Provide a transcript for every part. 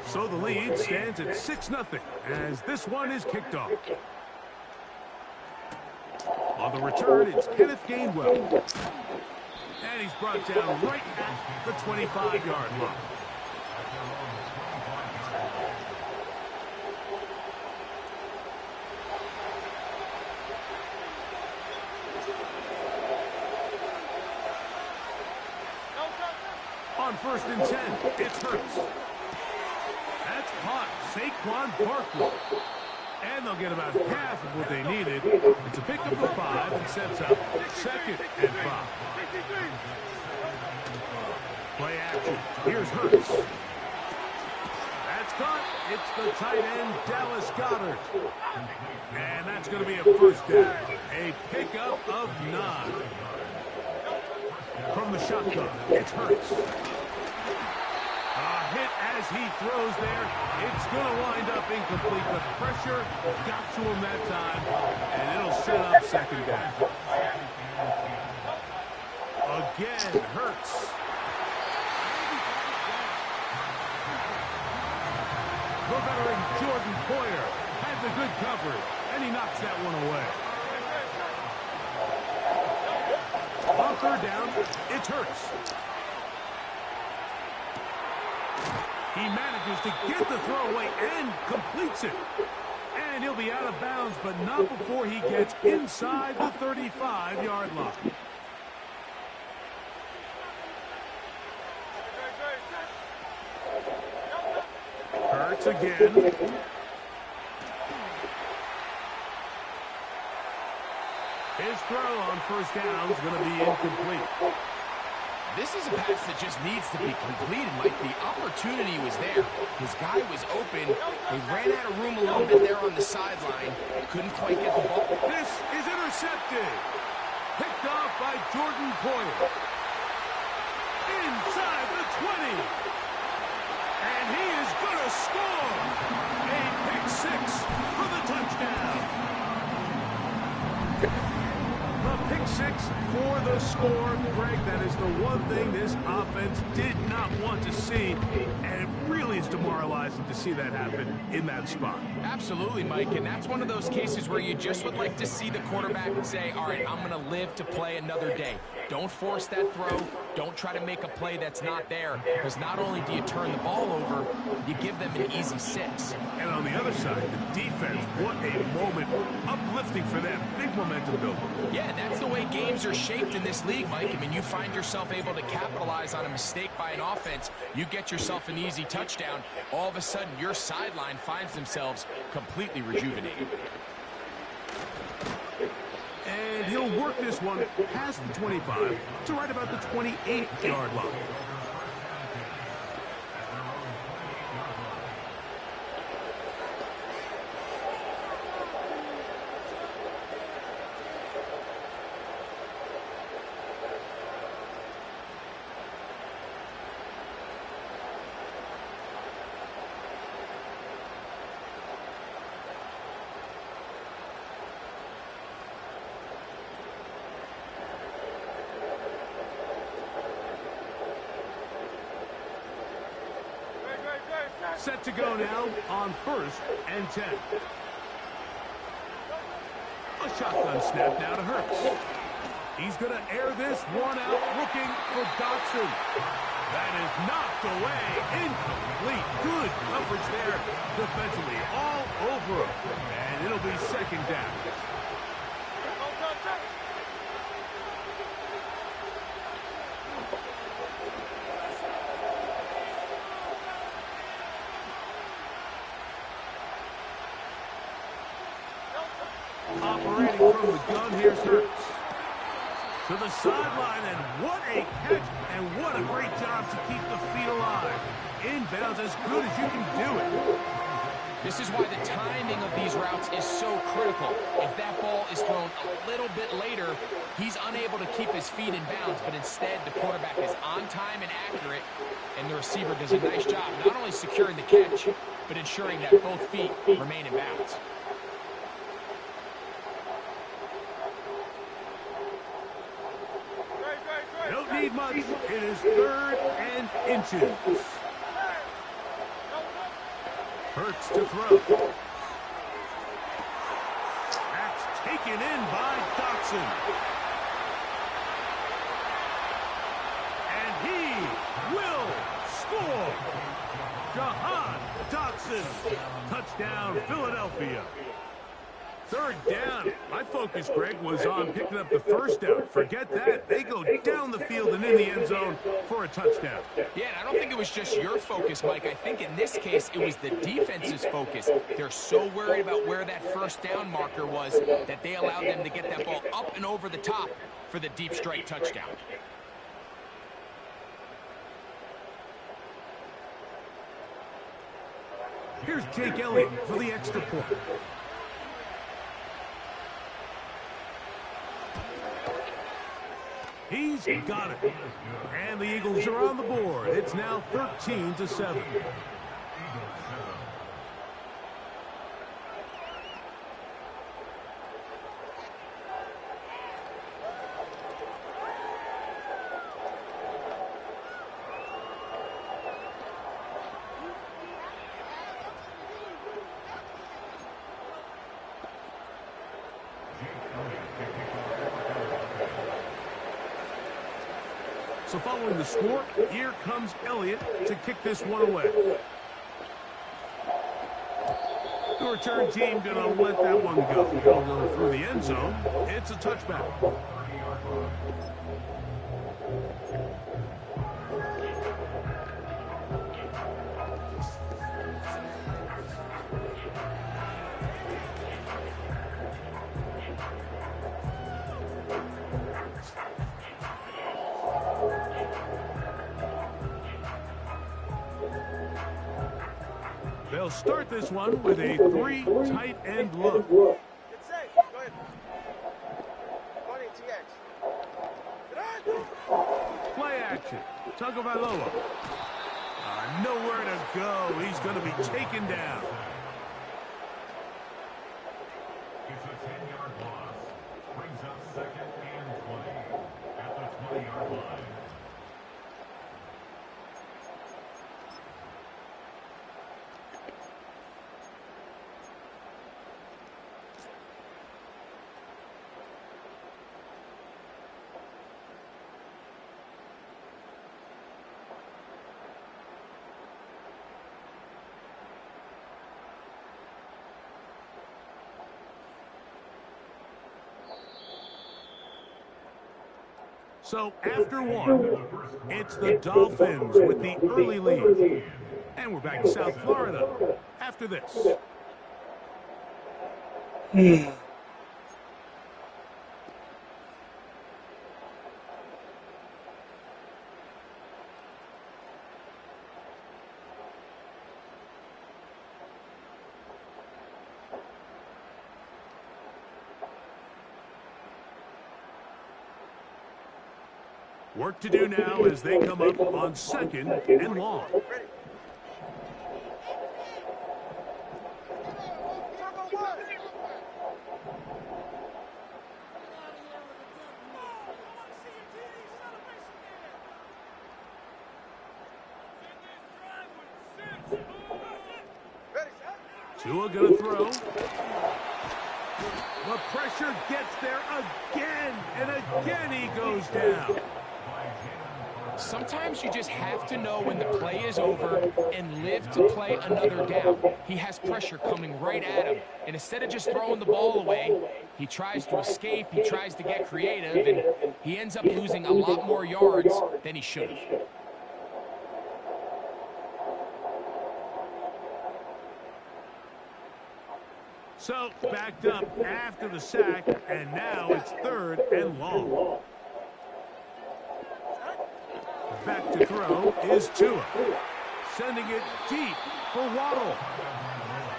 So the lead stands at 6-0 as this one is kicked off. On the return, it's Kenneth Gainwell. And he's brought down right at the 25-yard line. On 1st and 10, it's Hurts. That's caught. Saquon Barkley. And they'll get about half of what they needed. It's a pickup of 5 and sets up 2nd and 5. Play action. Here's Hurts. That's caught. It's the tight end, Dallas Goedert. And that's going to be a 1st down. A pickup of 9. From the shotgun, it's Hurts. A hit as he throws there. It's going to wind up incomplete. The pressure got to him that time, and it'll set up 2nd down. Again, Hurts. The veteran Jordan Poyer had the good coverage, and he knocks that one away. On 3rd down, it's Hurts. He manages to get the throw away and completes it. And he'll be out of bounds, but not before he gets inside the 35-yard line. Hurts again. His throw on 1st down is going to be incomplete. This is a pass that just needs to be completed, Mike. The opportunity was there. His guy was open. They ran out of room a little bit there on the sideline. Couldn't quite get the ball. This is intercepted. Picked off by Jordan Poyer. Inside the 20. And he is going to score. A pick 6 for the touchdown. The pick 6 for the score. Greg, that is the one thing this offense did not want to see, and it really is demoralizing to see that happen in that spot. Absolutely, Mike, and that's one of those cases where you just would like to see the quarterback say, all right, I'm going to live to play another day. Don't force that throw. Don't try to make a play that's not there, because not only do you turn the ball over, you give them an easy 6. And on the other side, the defense, what a moment. Uplifting for them. Big momentum builder. Yeah, that's the way games are shaped in this league, Mike. I mean, you find yourself able to capitalize on a mistake by an offense. You get yourself an easy touchdown. All of a sudden, your sideline finds themselves completely rejuvenated. And he'll work this one past the 25 to right about the 28-yard line. Set to go now on 1st and 10. A shotgun snap now to Hurts. He's going to air this one out, looking for Dotson. That is knocked away, incomplete. Good coverage there defensively, all over him. And it'll be 2nd down. Operating from the gun, here's Hurts. To the sideline, and what a catch, and what a great job to keep the feet alive. Inbounds as good as you can do it. This is why the timing of these routes is so critical. If that ball is thrown a little bit later, he's unable to keep his feet in bounds, but instead the quarterback is on time and accurate, and the receiver does a nice job not only securing the catch, but ensuring that both feet remain in bounds. Don't need much. It is 3rd and inches. Hurts to throw. That's taken in by Dotson. And he will score. Jahan Dotson. Touchdown, Philadelphia. Third down. My focus, Greg, was on picking up the first down. Forget that. They go down the field and in the end zone for a touchdown. Yeah, and I don't think it was just your focus, Mike. I think in this case, it was the defense's focus. They're so worried about where that first down marker was that they allowed them to get that ball up and over the top for the deep strike touchdown. Here's Jake Elliott for the extra point. He's got it. And the Eagles are on the board. It's now 13-7. So following the score, here comes Elliott to kick this one away. The return team gonna let that one go. It'll go through the end zone. It's a touchback. They'll start this one with a three tight end look. Good save. Go ahead. Play action. Tagovailoa. Nowhere to go. He's going to be taken down. It's a 10-yard loss. Brings up 2nd and 20 at the 20-yard line. So after one, it's the Dolphins with the early lead. And we're back in South Florida after this. Work to do now as they come up on 2nd and long. Tua gonna throw. The pressure gets there again, and again he goes down. Sometimes you just have to know when the play is over and live to play another down. He has pressure coming right at him, and instead of just throwing the ball away, he tries to escape, he tries to get creative, and he ends up losing a lot more yards than he should have. So, backed up after the sack, and now it's 3rd and long. Back to throw is Tua. Sending it deep for Waddle.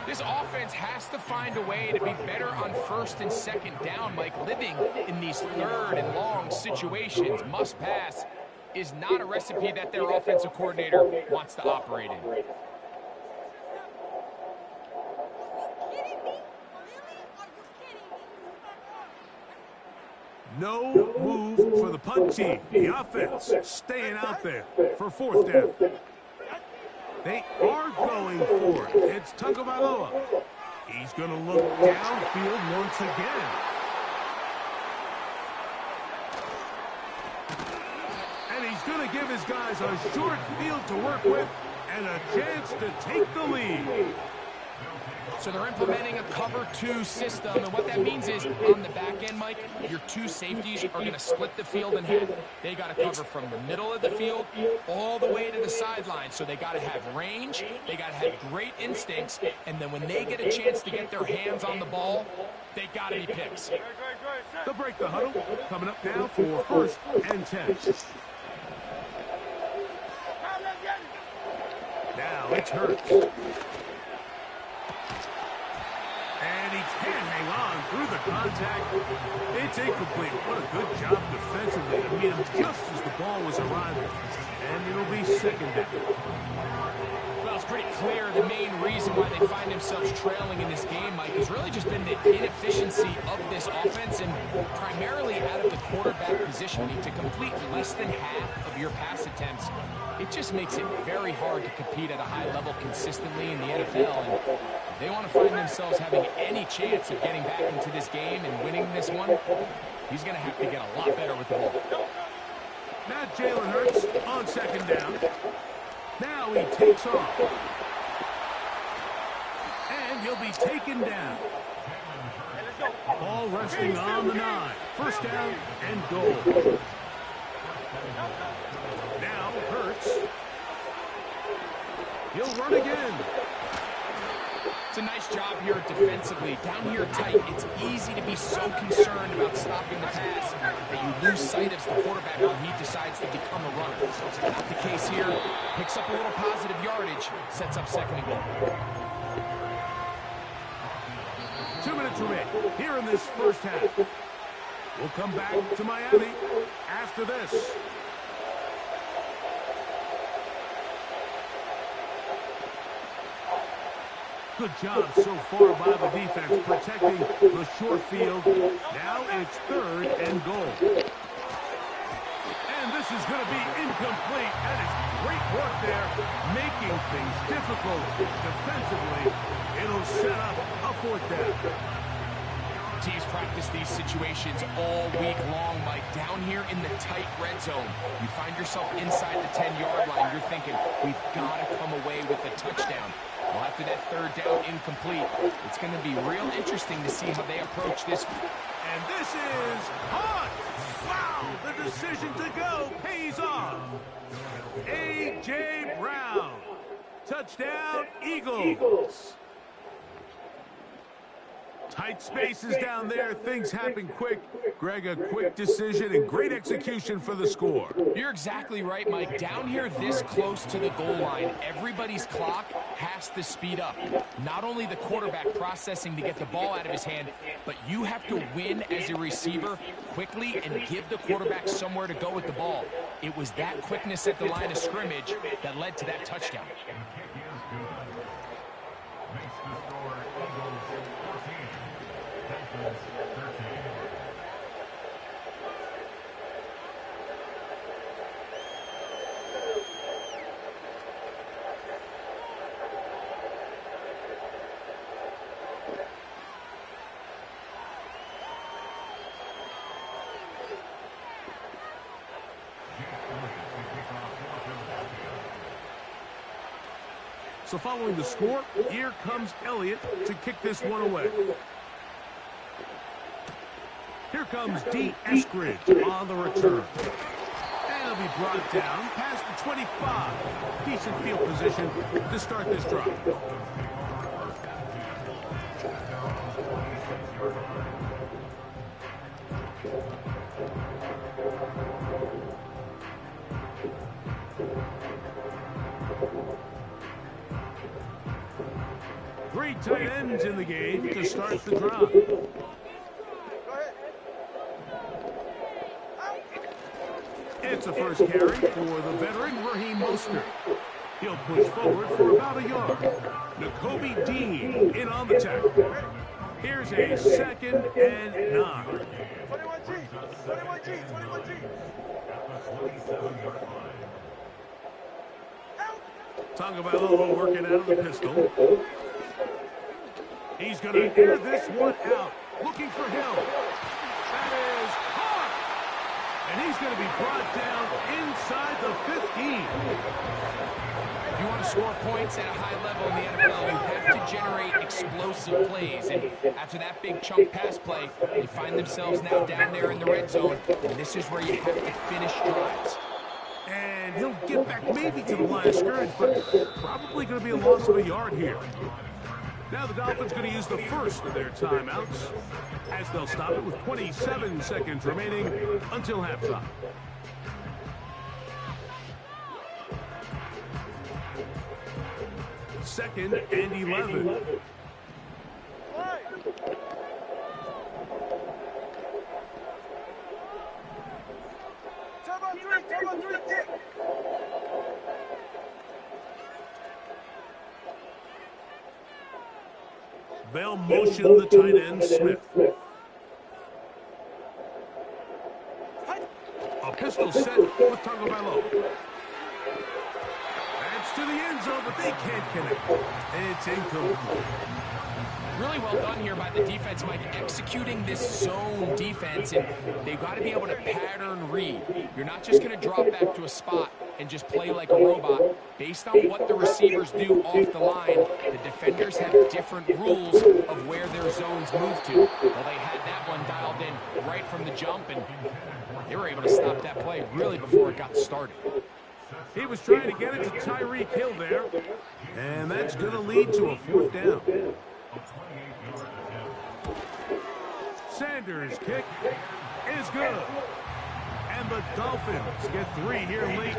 This offense has to find a way to be better on 1st and 2nd down, Mike. Living in these 3rd and long situations, must pass, is not a recipe that their offensive coordinator wants to operate in. No move for the punt team. The offense staying out there for 4th down. They are going for it. It's Tagovailoa. He's going to look downfield once again. And he's going to give his guys a short field to work with and a chance to take the lead. So they're implementing a cover 2 system, and what that means is on the back end, Mike, your 2 safeties are going to split the field in half. They got to cover from the middle of the field all the way to the sideline. So they got to have range, they got to have great instincts, and then when they get a chance to get their hands on the ball, they got to be picks. They'll break the huddle. Coming up now for 1st and 10. Now it's Hurts. And he can't hang on through the contact. It's incomplete. What a good job defensively to meet him just as the ball was arriving. And it'll be 2nd down. Well, it's pretty clear the main reason why they find themselves trailing in this game, Mike, has really just been the inefficiency of this offense and primarily out of the quarterback position. I mean, to complete less than half of your pass attempts, it just makes it very hard to compete at a high level consistently in the NFL. And if they want to find themselves having any chance of getting back into this game and winning this one, he's going to have to get a lot better with the ball. Now Jalen Hurts on 2nd down. Now he takes off. And he'll be taken down. Ball resting on the 9. 1st down and goal. Now Hurts. He'll run again. It's a nice job here defensively. Down here tight, it's easy to be so concerned about stopping the pass that you lose sight of the quarterback when he decides to become a runner. Not the case here. Picks up a little positive yardage, sets up 2nd and goal. 2 minutes remain here in this 1st half. We'll come back to Miami after this. Good job so far by the defense protecting the short field. Now it's 3rd and goal. And this is going to be incomplete. That is great work there, making things difficult defensively. It'll set up a 4th down. Teams practice these situations all week long, Mike. Down here in the tight red zone, you find yourself inside the 10-yard line. You're thinking, we've got to come away with a touchdown. Well, after that 3rd down incomplete, it's going to be real interesting to see how they approach this. And this is hot. Wow, the decision to go pays off. A.J. Brown. Touchdown, Eagles. Tight spaces down there. Things happen quick. Greg, a quick decision and great execution for the score. You're exactly right, Mike. Down here this close to the goal line, everybody's clock has to speed up. Not only the quarterback processing to get the ball out of his hand, but you have to win as a receiver quickly and give the quarterback somewhere to go with the ball. It was that quickness at the line of scrimmage that led to that touchdown. So following the score, here comes Elliott to kick this one away. Here comes D. Eskridge on the return. And he'll be brought down past the 25. Decent field position to start this drive. Three tight ends in the game to start the drive. It's a first carry for the veteran Raheem Mostert. He'll push forward for about a yard. Nakobe Dean in on the tackle. Here's a 2nd and 9. 21G, 21G, 21G. At the 27-yard line. Tagovailoa working out of the pistol. He's going to air this one out. Looking for Hill. That is hard. And he's going to be brought down inside the 15. If you want to score points at a high level in the NFL, you have to generate explosive plays. And after that big chunk pass play, they find themselves now down there in the red zone. And this is where you have to finish drives. And he'll get back maybe to the line of scrimmage, but probably going to be a loss of a yard here. Now the Dolphins going to use the first of their timeouts as they'll stop it with 27 seconds remaining until halftime. Second and 11. 2-on-3, kick. They'll motion the tight end, Smith. A pistol set with Tagovailoa. That's to the end zone, but they can't connect. It's incomplete. Really well done here by the defense, Mike, executing this zone defense, and they've got to be able to pattern read. You're not just going to drop back to a spot and just play like a robot. Based on what the receivers do off the line, the defenders have different rules of where their zones move to. Well, they had that one dialed in right from the jump, and they were able to stop that play really before it got started. He was trying to get it to Tyreek Hill there, and that's going to lead to a fourth down. Sanders' kick is good. And the Dolphins get 3 here late.